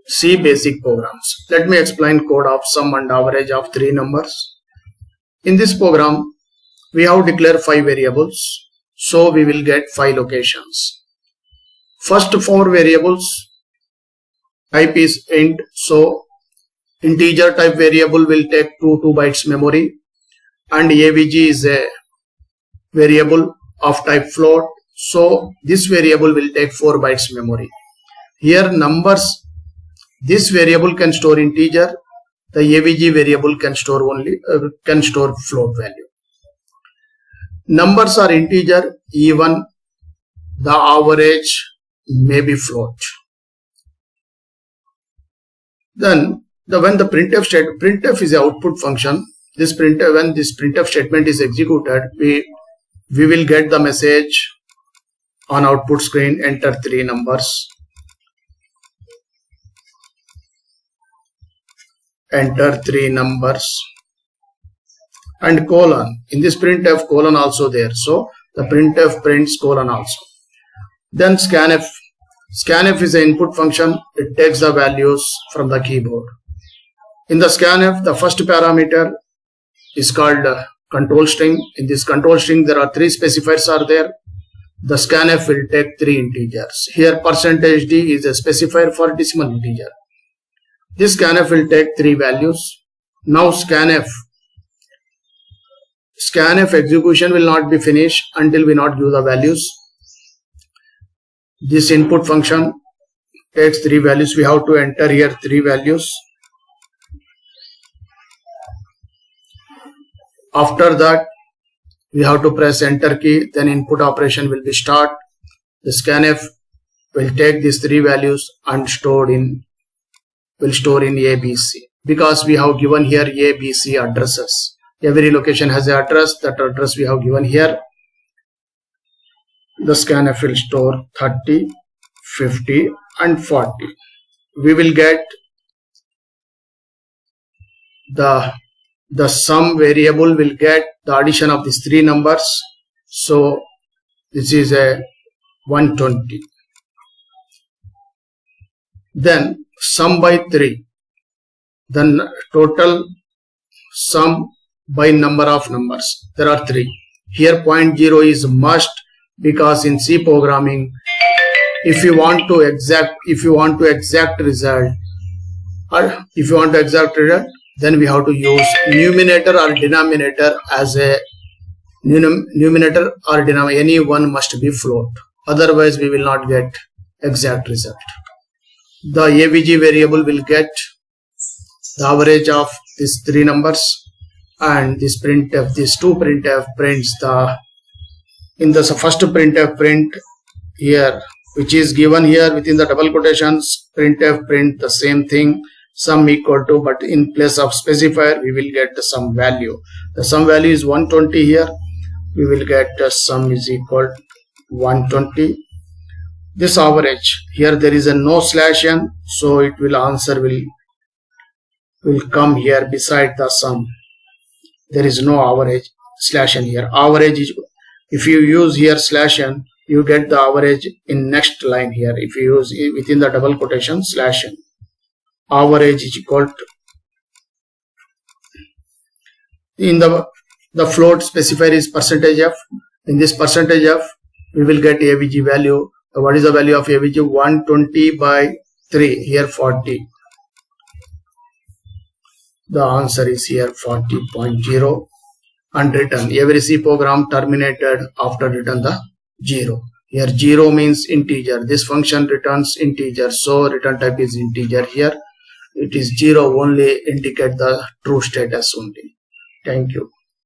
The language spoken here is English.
C basic programs. Let me explain code of sum and average of three numbers. In this program, we have declared 5 variables, so we will get 5 locations. First 4 variables type is int, so integer type variable will take 2 bytes memory, and avg is a variable of type float, so this variable will take 4 bytes memory. Here numbers, this variable can store integer, the avg variable can store float value. Numbers are integer, even, the average may be float. Then when the printf is an output function, when this printf statement is executed, we will get the message on output screen, enter 3 numbers. Enter 3 numbers and colon. In this printf, colon also there, so the printf prints colon also. Then scanf. Scanf is an input function. It takes the values from the keyboard. In the scanf, the first parameter is called control string. In this control string, there are 3 specifiers are there. The scanf will take 3 integers. Here %d is a specifier for decimal integer. This scanf will take 3 values. Now scanf execution will not be finished until we not give the values. This input function takes 3 values. We have to enter here 3 values. After that, we have to press enter key, then input operation will be start. The scanf will take these 3 values and will store in ABC, because we have given here ABC addresses. Every location has an address. That address we have given here. The scanf will store 30, 50 and 40. We will get the sum variable will get the addition of these 3 numbers. So this is a 120. Then sum by 3. Then total sum by number of numbers. There are 3. Here 0.0 is must, because in C programming, if you want to exact result, then we have to use numerator or denominator as a numerator or denominator. Any one must be float. Otherwise, we will not get exact result. The avg variable will get the average of these 3 numbers, and this printf, these 2 printf prints in the first printf print here, which is given here within the double quotations. Printf print the same thing, sum equal to, but in place of specifier we will get the sum value. The sum value is 120 here. We will get the sum is equal to 120. This average, here there is a no /n, so it will answer will come here beside the sum. There is no average /n here. Average is, if you use here /n, you get the average in next line here. If you use within the double quotation /n, average is equal to, in the float specifier is %f. In this %f, we will get avg value. What is the value of avg? 120 by 3, here 40. The answer is here 40.0, and return. Every C program terminated after return the 0. Here 0 means integer. This function returns integer, so return type is integer. Here it is 0 only, indicate the true status only. Thank you.